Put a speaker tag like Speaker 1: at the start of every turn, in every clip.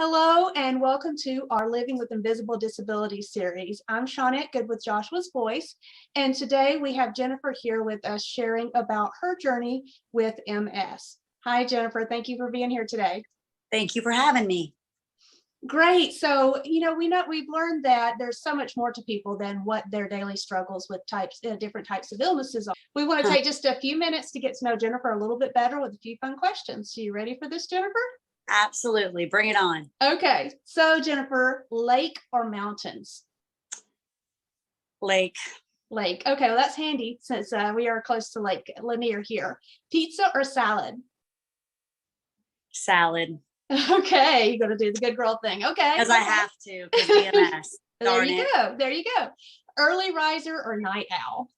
Speaker 1: Hello and welcome to our Living with Invisible Disabilities series. I'm Shawnette Good with Joshua's Voice, and today we have Jennifer here with us sharing about her journey with MS. Hi, Jennifer. Thank you for being here today.
Speaker 2: Thank you for having me.
Speaker 1: Great. So, we've learned that there's so much more to people than what their daily struggles with different types of illnesses are. We want to take just a few minutes to get to know Jennifer a little bit better with a few fun questions. So you ready for this, Jennifer?
Speaker 2: Absolutely. Bring it on.
Speaker 1: Okay. So, Jennifer, lake or mountains?
Speaker 2: Lake.
Speaker 1: Lake. Okay. Well, that's handy since we are close to Lake Lanier here. Pizza or salad?
Speaker 2: Salad.
Speaker 1: Okay. You're going to do the good girl thing. Okay.
Speaker 2: Because I have to, because BMS.
Speaker 1: There you go. There you go. Early riser or night owl?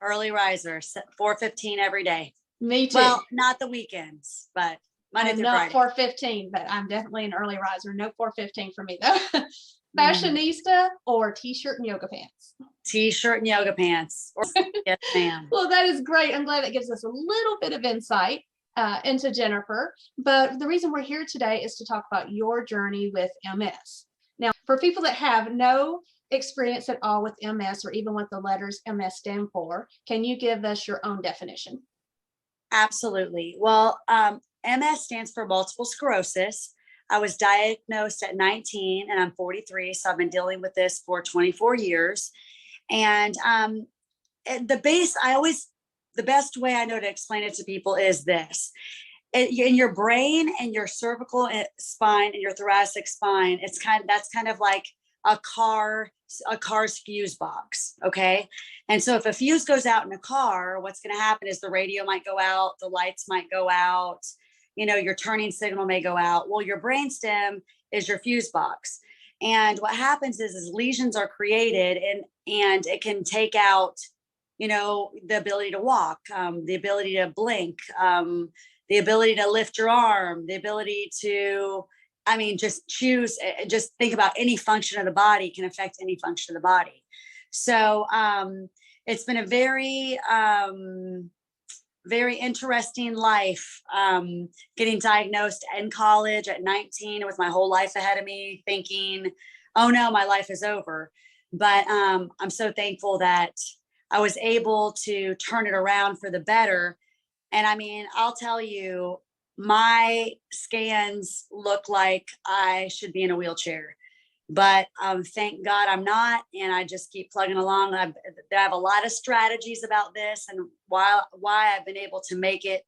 Speaker 2: Early riser, 4:15 every day.
Speaker 1: Me too.
Speaker 2: Well, not the weekends, but Monday through Friday.
Speaker 1: Not 4:15, but I'm definitely an early riser. No 4:15 for me though. Fashionista or t-shirt and yoga pants?
Speaker 2: T-shirt and yoga pants. Yes, ma'am.
Speaker 1: Well, that is great. I'm glad that gives us a little bit of insight into Jennifer. But the reason we're here today is to talk about your journey with MS. Now, for people that have no experience at all with MS or even what the letters MS stand for, can you give us your own definition?
Speaker 2: Absolutely. Well, MS stands for multiple sclerosis. I was diagnosed at 19 and I'm 43. So I've been dealing with this for 24 years. And the best way I know to explain it to people is this. In your brain and your cervical spine and your thoracic spine, that's kind of like a car's fuse box. Okay. And so if a fuse goes out in a car, what's going to happen is the radio might go out, the lights might go out, your turning signal may go out. Well, your brainstem is your fuse box. And what happens is lesions are created and it can take out, the ability to walk, the ability to blink, the ability to lift your arm, the ability to, just think about any function of the body can affect any function of the body. So it's been a very, very interesting life, getting diagnosed in college at 19 with my whole life ahead of me, thinking, oh no, my life is over. But I'm so thankful that I was able to turn it around for the better. And I'll tell you, my scans look like I should be in a wheelchair, but thank God I'm not. And I just keep plugging along. I have a lot of strategies about this and why I've been able to make it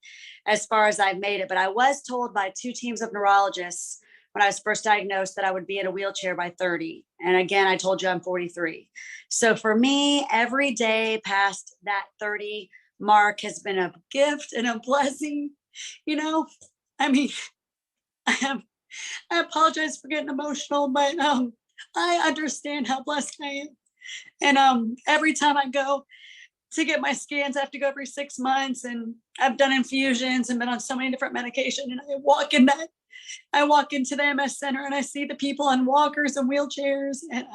Speaker 2: as far as I've made it. But I was told by 2 teams of neurologists when I was first diagnosed that I would be in a wheelchair by 30. And again, I told you I'm 43. So for me, every day past that 30 mark has been a gift and a blessing. I apologize for getting emotional, but I understand how blessed I am. And into time I go to get my scans, I have to go every 6 months, and I've done infusions and been on so many different medications. And I walk into the MS center and I see the people on walkers and wheelchairs, and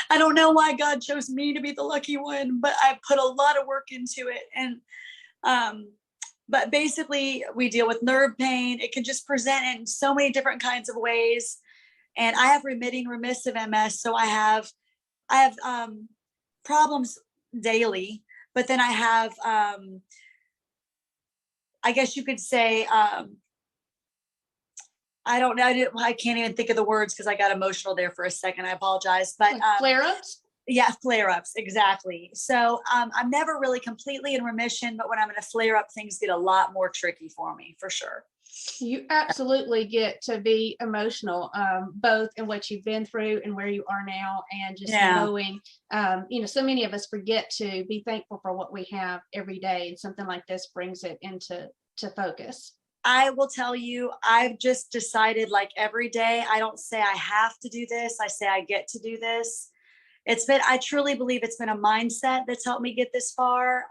Speaker 2: I don't know why God chose me to be the lucky one, but I put a lot of work into it. And but basically we deal with nerve pain. It can just present in so many different kinds of ways. And I have remitting remissive MS. So I have problems daily, but then I have, I guess you could say, I don't know. I can't even think of the words because I got emotional there for a second. I apologize. But
Speaker 1: like flare-ups?
Speaker 2: Yeah, flare-ups. Exactly. So I'm never really completely in remission, but when I'm in a flare-up, things get a lot more tricky for me, for sure.
Speaker 1: You absolutely get to be emotional, both in what you've been through and where you are now, and just knowing, so many of us forget to be thankful for what we have every day, and something like this brings it into focus.
Speaker 2: I will tell you, I've just decided, like, every day, I don't say I have to do this. I say I get to do this. I truly believe it's been a mindset that's helped me get this far.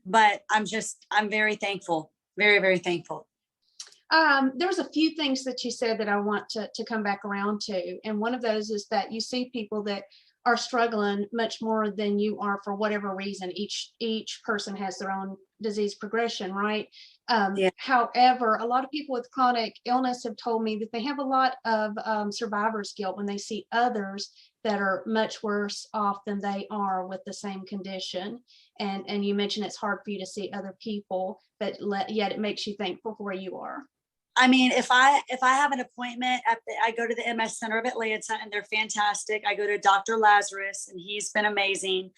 Speaker 2: But I'm very thankful, very, very thankful.
Speaker 1: There was a few things that you said that I want to come back around to. And one of those is that you see people that are struggling much more than you are for whatever reason. Each person has their own disease progression, right?
Speaker 2: Yeah.
Speaker 1: However, a lot of people with chronic illness have told me that they have a lot of survivor's guilt when they see others that are much worse off than they are with the same condition. And you mentioned it's hard for you to see other people, but yet it makes you thankful for where you are.
Speaker 2: I mean, if I have an appointment I go to the MS Center of Atlanta, and they're fantastic. I go to Dr. Lazarus, and he's been amazing.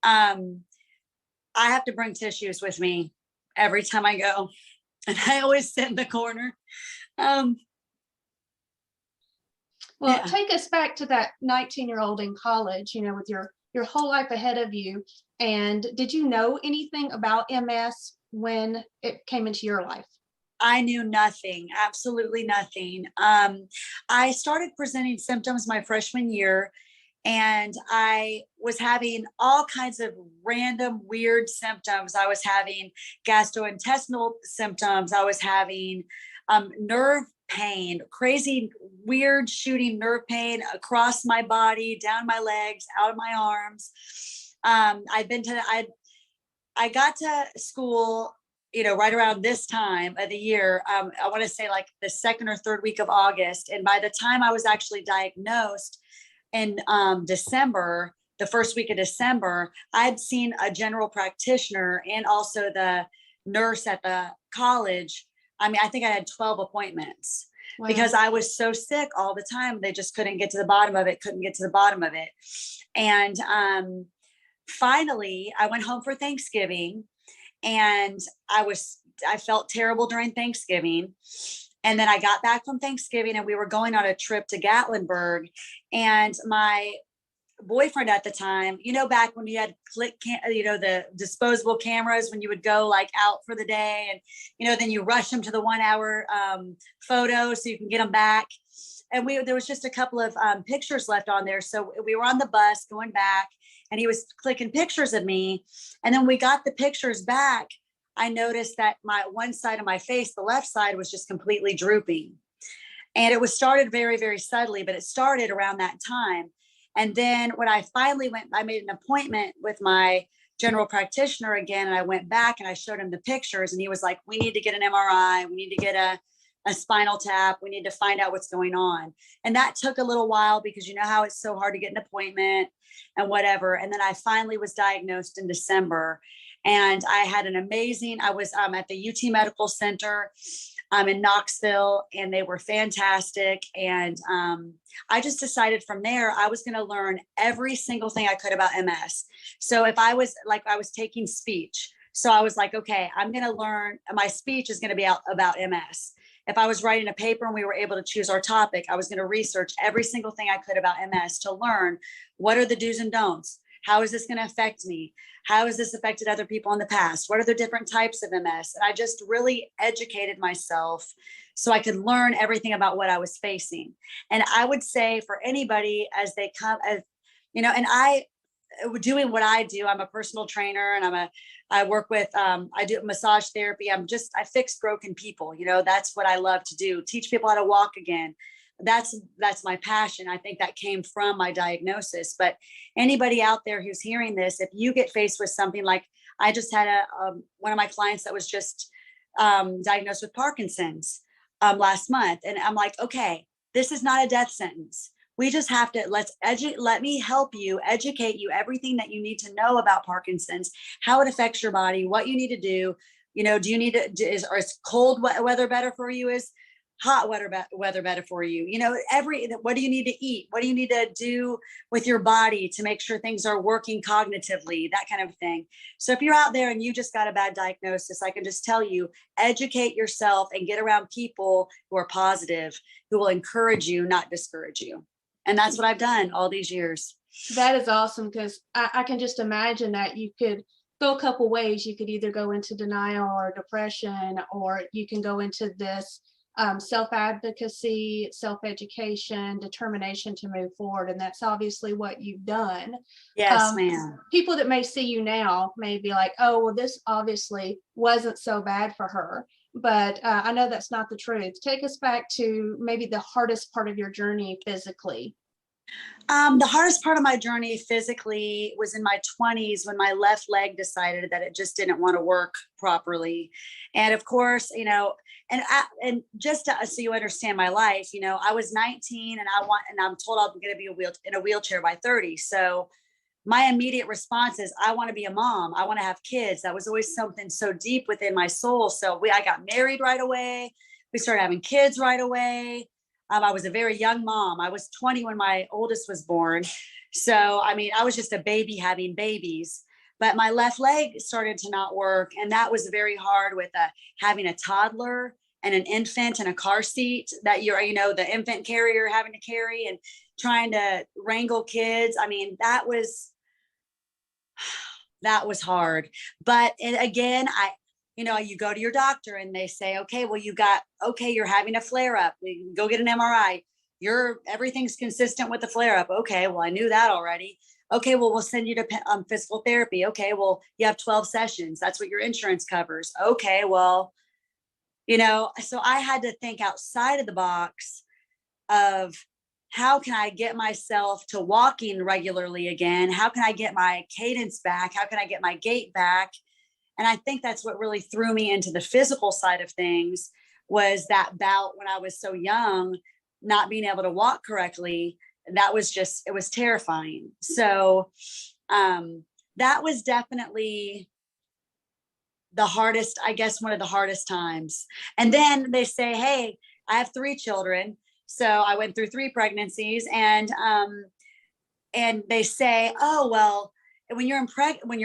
Speaker 2: I have to bring tissues with me every time I go, and I always sit in the corner. Well,
Speaker 1: yeah. Take us back to that 19-year-old in college, with your whole life ahead of you. And did you know anything about MS when it came into your life?
Speaker 2: I knew nothing, absolutely nothing. I started presenting symptoms my freshman year, and I was having all kinds of random weird symptoms. I was having gastrointestinal symptoms. I was having nerve pain, crazy, weird shooting nerve pain across my body, down my legs, out of my arms. I got to school, right around this time of the year. I want to say like the second or third week of August. And by the time I was actually diagnosed in December, the first week of December, I'd seen a general practitioner and also the nurse at the college. I mean, I think I had 12 appointments. Wow. Because I was so sick all the time. They just couldn't get to the bottom of it, And finally, I went home for Thanksgiving, and I felt terrible during Thanksgiving. And then I got back from Thanksgiving, and we were going on a trip to Gatlinburg, and my boyfriend at the time, back when you had the disposable cameras, when you would go like out for the day, and then you rush them to the 1 hour photo so you can get them back. And there was just a couple of pictures left on there. So we were on the bus going back, and he was clicking pictures of me. And then we got the pictures back. I noticed that my one side of my face, the left side, was just completely drooping. And it was started very, very subtly, but it started around that time. And then when I finally I made an appointment with my general practitioner again, and I went back and I showed him the pictures, and he was like, we need to get an MRI. We need to get a spinal tap. We need to find out what's going on. And that took a little while, because you know how it's so hard to get an appointment and whatever. And then I finally was diagnosed in December, and I had I was at the UT Medical Center in Knoxville, and they were fantastic. And I just decided from there, I was going to learn every single thing I could about MS. So if I was taking speech. So I was like, okay, I'm going to learn, my speech is going to be about MS. If I was writing a paper and we were able to choose our topic, I was going to research every single thing I could about MS to learn what are the do's and don'ts. How is this going to affect me? How has this affected other people in the past? What are the different types of MS? And I just really educated myself so I could learn everything about what I was facing. And I would say for anybody as they come, and I, doing what I do, I'm a personal trainer, and I work with, I do massage therapy. I fix broken people. That's what I love to do. Teach people how to walk again. That's my passion. I think that came from my diagnosis. But anybody out there who's hearing this, if you get faced with something like, I just had one of my clients that was just diagnosed with Parkinson's last month. And I'm like, okay, this is not a death sentence. We just have to, let me help you, educate you, everything that you need to know about Parkinson's, how it affects your body, what you need to do. Do you need to, is cold weather better for you? Is hot weather better for you? What do you need to eat? What do you need to do with your body to make sure things are working cognitively, that kind of thing. So if you're out there and you just got a bad diagnosis, I can just tell you, educate yourself and get around people who are positive, who will encourage you, not discourage you. And that's what I've done all these years.
Speaker 1: That is awesome, because I can just imagine that you could go a couple ways. You could either go into denial or depression, or you can go into this self-advocacy, self-education, determination to move forward. And that's obviously what you've done.
Speaker 2: Yes, ma'am.
Speaker 1: People that may see you now may be like, oh, well, this obviously wasn't so bad for her. But I know that's not the truth. Take us back to maybe the hardest part of your journey physically.
Speaker 2: The hardest part of my journey physically was in my 20s when my left leg decided that it just didn't want to work properly. And of course, and just so you understand my life, I was 19 and I'm told I'm going to be in a wheelchair by 30. So my immediate response is, I want to be a mom. I want to have kids. That was always something so deep within my soul. So I got married right away. We started having kids right away. I was a very young mom. I was 20 when my oldest was born. So, I was just a baby having babies, but my left leg started to not work. And that was very hard with having a toddler and an infant in a car seat that the infant carrier having to carry and trying to wrangle kids. That was hard. But again, you go to your doctor and they say, okay, well, you're having a flare up. Go get an MRI. Everything's consistent with the flare up. Okay, well, I knew that already. Okay, well, we'll send you to physical therapy. Okay, well, you have 12 sessions. That's what your insurance covers. Okay, well, so I had to think outside of the box of how can I get myself to walking regularly again? How can I get my cadence back? How can I get my gait back? And I think that's what really threw me into the physical side of things, was that bout when I was so young, not being able to walk correctly. It was terrifying. So that was definitely the hardest, I guess, one of the hardest times. And then they say, hey, I have 3 children. So I went through 3 pregnancies, and they say, oh, well, when you're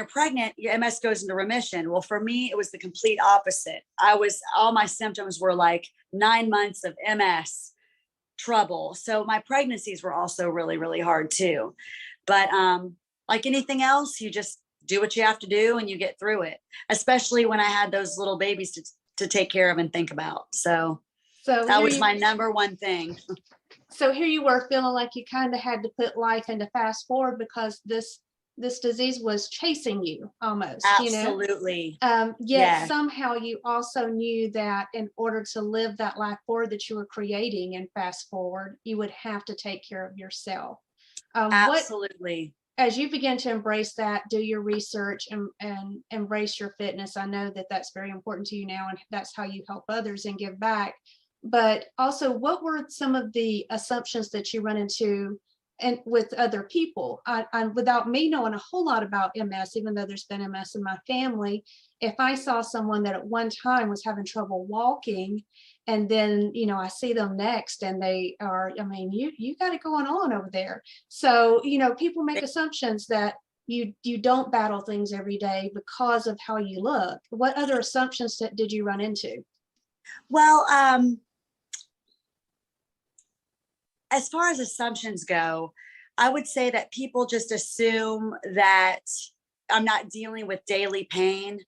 Speaker 2: pregnant, your MS goes into remission. Well, for me, it was the complete opposite. All my symptoms were like 9 months of MS trouble. So my pregnancies were also really, really hard too. But like anything else, you just do what you have to do and you get through it, especially when I had those little babies to take care of and think about. So that was my number one thing.
Speaker 1: So here you were feeling like you kind of had to put life into fast forward because this disease was chasing you almost.
Speaker 2: Absolutely.
Speaker 1: Yet
Speaker 2: Yeah.
Speaker 1: somehow you also knew that in order to live that life forward that you were creating and fast forward, you would have to take care of yourself.
Speaker 2: Absolutely.
Speaker 1: As you begin to embrace that, do your research and embrace your fitness, I know that that's very important to you now, and that's how you help others and give back. But also, what were some of the assumptions that you run into and with other people? Without me knowing a whole lot about MS, even though there's been MS in my family, if I saw someone that at one time was having trouble walking, and then I see them next and they are, you got it going on over there. So people make assumptions that you don't battle things every day because of how you look. What other assumptions did you run into?
Speaker 2: Well, as far as assumptions go, I would say that people just assume that I'm not dealing with daily pain.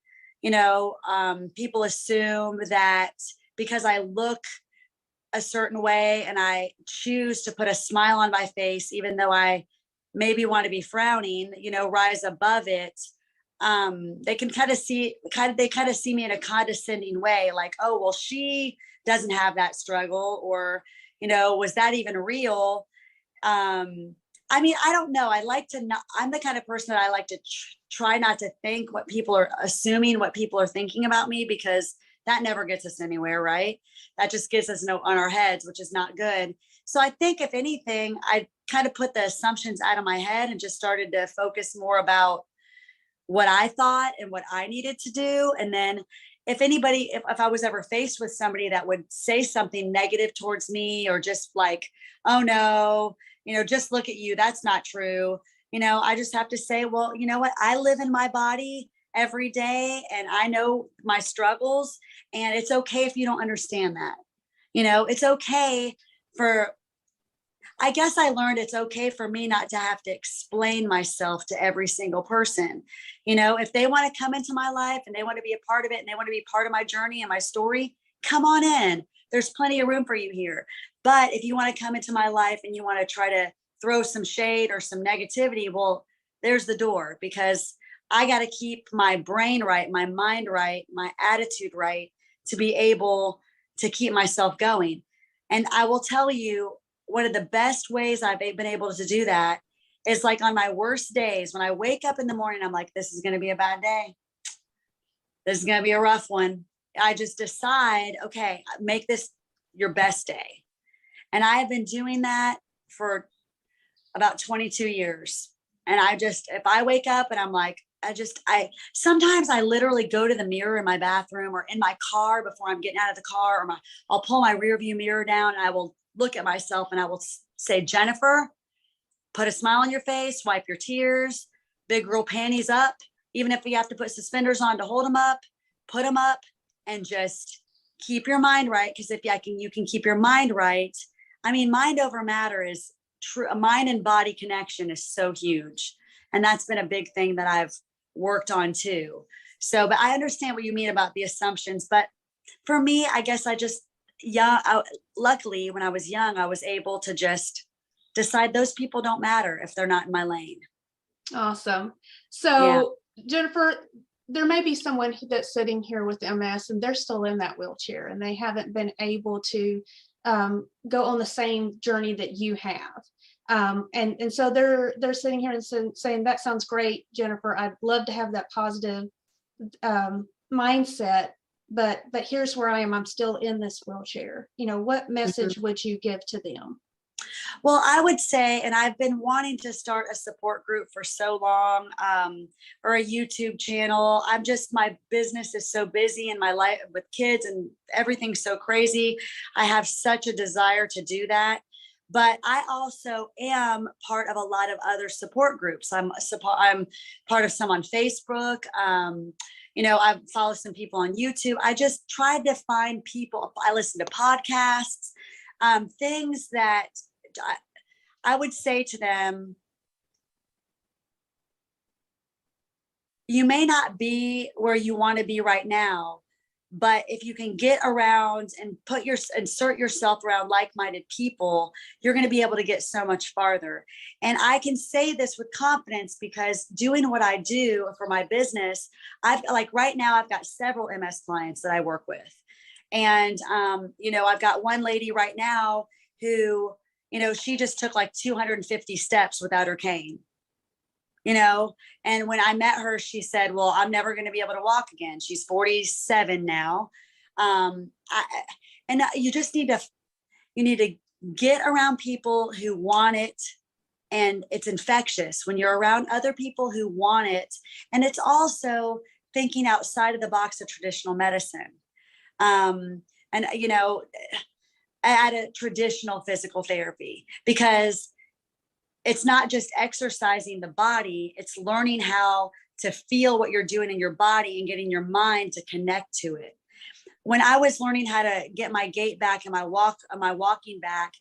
Speaker 2: People assume that because I look a certain way and I choose to put a smile on my face, even though I maybe want to be frowning, rise above it. They can kind of see me in a condescending way, like, oh, well, she doesn't have that struggle, or, was that even real? I don't know. I'm the kind of person that I like to try not to think what people are assuming, what people are thinking about me, because that never gets us anywhere, right? That just gets us on our heads, which is not good. So I think if anything, I kind of put the assumptions out of my head and just started to focus more about what I thought and what I needed to do. And then if I was ever faced with somebody that would say something negative towards me, or just like, oh no, just look at you, that's not true. I just have to say, well, you know what? I live in my body every day and I know my struggles, and it's okay if you don't understand that. It's okay I guess I learned it's okay for me not to have to explain myself to every single person. If they want to come into my life and they want to be a part of it and they want to be part of my journey and my story, come on in. There's plenty of room for you here. But if you want to come into my life and you want to try to throw some shade or some negativity, well, there's the door, because I got to keep my brain right, my mind right, my attitude right, to be able to keep myself going. And I will tell you, one of the best ways I've been able to do that is like on my worst days, when I wake up in the morning, I'm like, this is going to be a bad day. This is going to be a rough one. I just decide, okay, make this your best day. And I have been doing that for about 22 years. And if I wake up and I'm like, sometimes I literally go to the mirror in my bathroom or in my car before I'm getting out of the car, or I'll pull my rear view mirror down and I will look at myself and I will say, Jennifer, put a smile on your face, wipe your tears, big girl panties up. Even if you have to put suspenders on to hold them up, put them up, and just keep your mind right. Because if you can keep your mind right. I mean, mind over matter is true. A mind and body connection is so huge. And that's been a big thing that I've worked on too. So, but I understand what you mean about the assumptions. But for me, I guess luckily when I was young, I was able to just decide those people don't matter if they're not in my lane.
Speaker 1: Awesome. So Jennifer, there may be someone that's sitting here with MS and they're still in that wheelchair and they haven't been able to go on the same journey that you have. And so they're sitting here and saying, that sounds great, Jennifer. I'd love to have that positive mindset, but here's where I am. I'm still in this wheelchair. What message would you give to them?
Speaker 2: Well, I would say, and I've been wanting to start a support group for so long, or a YouTube channel. My business is so busy in my life with kids and everything's so crazy. I have such a desire to do that. But I also am part of a lot of other support groups. I'm part of some on Facebook. I follow some people on YouTube. I just tried to find people. I listen to podcasts, things that I would say to them, you may not be where you want to be right now, but if you can get around and insert yourself around like-minded people, you're going to be able to get so much farther. And I can say this with confidence because doing what I do for my business, right now I've got several MS clients that I work with. And, I've got one lady right now who, she just took like 250 steps without her cane. And when I met her, she said, well, I'm never going to be able to walk again. She's 47 now. You need to get around people who want it, and it's infectious when you're around other people who want it. And it's also thinking outside of the box of traditional medicine. At a traditional physical therapy, because it's not just exercising the body, it's learning how to feel what you're doing in your body and getting your mind to connect to it. When I was learning how to get my gait back and my walking back,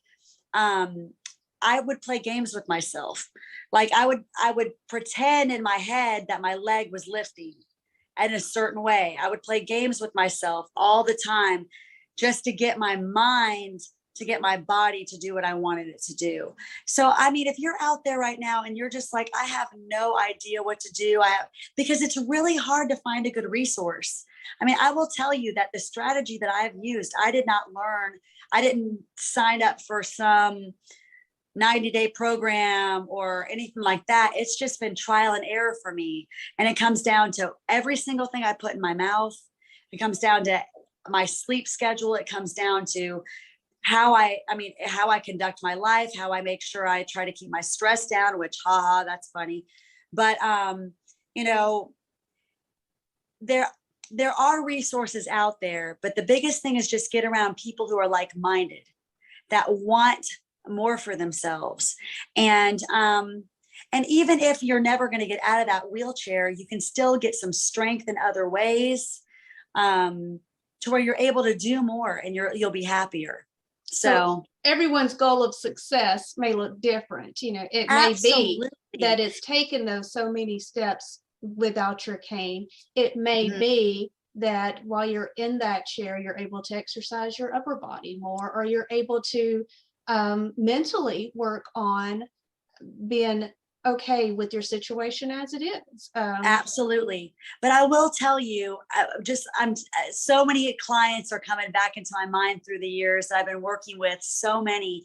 Speaker 2: I would play games with myself. Like I would pretend in my head that my leg was lifting in a certain way. I would play games with myself all the time just to get my mind, to get my body to do what I wanted it to do. So, I mean, if you're out there right now and you're just like, I have no idea what to do, because it's really hard to find a good resource. I mean, I will tell you that the strategy that I've used, I did not learn. I didn't sign up for some 90-day program or anything like that. It's just been trial and error for me. And it comes down to every single thing I put in my mouth. It comes down to my sleep schedule. It comes down to how I conduct my life, how I make sure I try to keep my stress down, which, that's funny. But, there are resources out there, but the biggest thing is just get around people who are like-minded, that want more for themselves. And even if you're never going to get out of that wheelchair, you can still get some strength in other ways, to where you're able to do more and you'll be happier. So
Speaker 1: everyone's goal of success may look different. It may be that it's taken those so many steps without your cane. It may be that while you're in that chair, you're able to exercise your upper body more, or you're able to mentally work on being okay with your situation as it is.
Speaker 2: Absolutely. But I will tell you, so many clients are coming back into my mind through the years. I've been working with so many,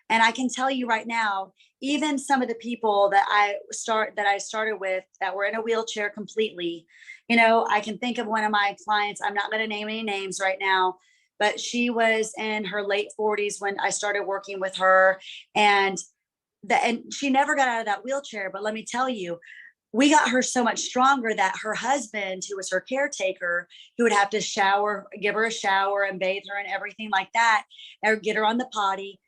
Speaker 2: And I can tell you right now, even some of the people that I started with that were in a wheelchair completely, I can think of one of my clients. I'm not going to name any names right now, but she was in her late 40s when I started working with her. And she never got out of that wheelchair. But let me tell you, we got her so much stronger that her husband, who was her caretaker, who would have to give her a shower and bathe her and everything like that, or get her on the potty,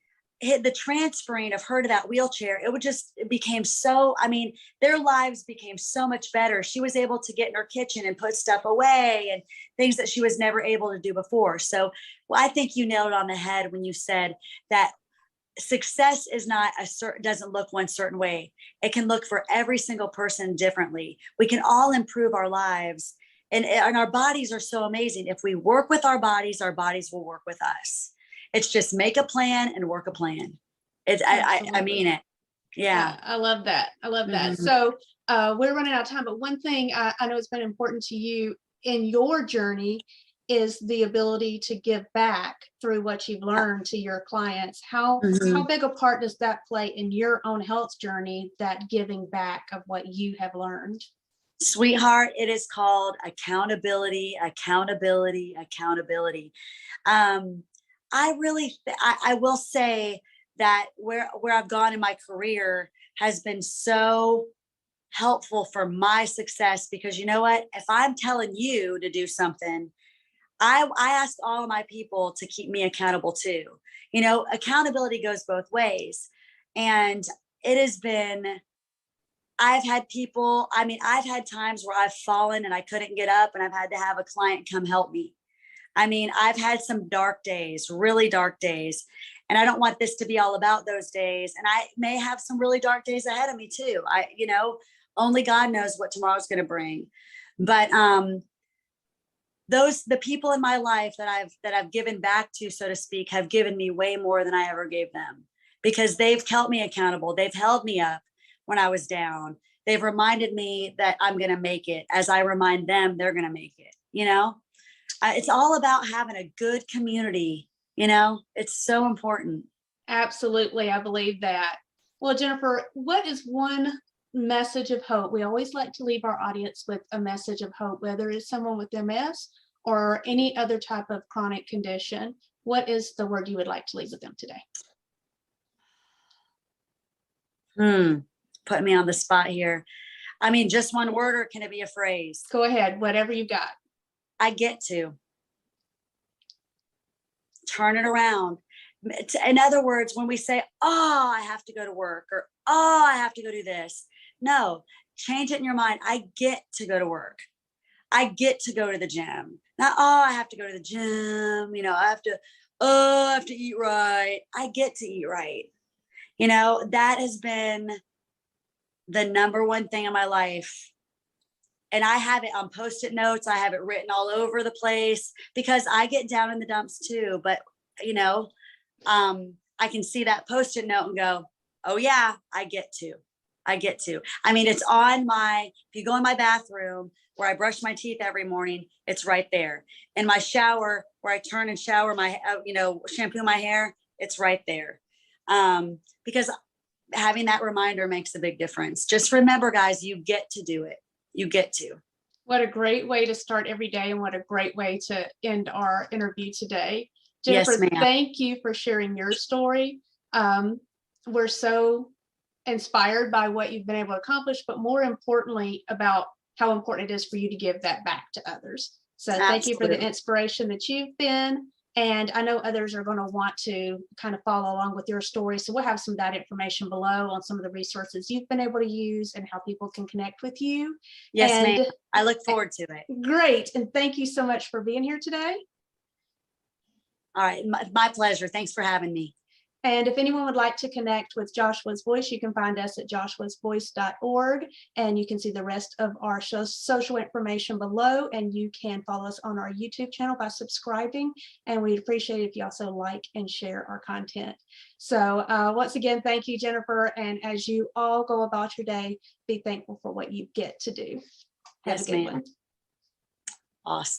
Speaker 2: the transferring of her to that wheelchair, it became so, their lives became so much better. She was able to get in her kitchen and put stuff away and things that she was never able to do before. So I think you nailed it on the head when you said that success is not doesn't look one certain way. It can look for every single person differently. We can all improve our lives, and our bodies are so amazing. If we work with our bodies will work with us. It's just make a plan and work a plan. I mean it. Yeah.
Speaker 1: I love that. I love that.
Speaker 2: Mm-hmm.
Speaker 1: So we're running out of time, but one thing I know has been important to you in your journey is the ability to give back through what you've learned to your clients. How big a part does that play in your own health journey, that giving back of what you have learned?
Speaker 2: Sweetheart, it is called accountability. I will say that where I've gone in my career has been so helpful for my success, because you know what? If I'm telling you to do something, I ask all of my people to keep me accountable too. Accountability goes both ways. And it has been, I've had times where I've fallen and I couldn't get up, and I've had to have a client come help me. I've had some dark days, really dark days, and I don't want this to be all about those days. And I may have some really dark days ahead of me too. Only God knows what tomorrow's going to bring. But the people in my life that I've given back to, so to speak, have given me way more than I ever gave them, because they've kept me accountable. They've held me up when I was down. They've reminded me that I'm going to make it. As I remind them, they're going to make it. It's all about having a good community. It's so important.
Speaker 1: Absolutely. I believe that. Well, Jennifer, what is one message of hope? We always like to leave our audience with a message of hope, whether it's someone with MS or any other type of chronic condition. What is the word you would like to leave with them today?
Speaker 2: Put me on the spot here. Just one word, or can it be a phrase?
Speaker 1: Go ahead, whatever you got.
Speaker 2: I get to turn it around. In other words, when we say, oh, I have to go to work, or, oh, I have to go do this. No, change it in your mind. I get to go to work. I get to go to the gym. Not, oh, I have to go to the gym. I have to eat right. I get to eat right. That has been the number one thing in my life. And I have it on Post-it notes. I have it written all over the place, because I get down in the dumps too. But, I can see that Post-it note and go, oh yeah, I get to. It's on if you go in my bathroom where I brush my teeth every morning, it's right there. In my shower where I turn and shower shampoo my hair, it's right there. Because having that reminder makes a big difference. Just remember, guys, you get to do it. You get to.
Speaker 1: What a great way to start every day, and what a great way to end our interview today. Jennifer,
Speaker 2: yes, ma'am.
Speaker 1: Thank you for sharing your story. We're so inspired by what you've been able to accomplish, but more importantly, about how important it is for you to give that back to others. So thank you for the inspiration that you've been. And I know others are going to want to kind of follow along with your story. So we'll have some of that information below on some of the resources you've been able to use and how people can connect with you.
Speaker 2: Yes, ma'am. I look forward to it.
Speaker 1: Great. And thank you so much for being here today.
Speaker 2: All right. My pleasure. Thanks for having me.
Speaker 1: And if anyone would like to connect with Joshua's Voice, you can find us at joshuasvoice.org, and you can see the rest of our social information below, and you can follow us on our YouTube channel by subscribing, and we'd appreciate it if you also like and share our content. So once again, thank you, Jennifer, and as you all go about your day, be thankful for what you get to do. Have a good one.
Speaker 2: Awesome.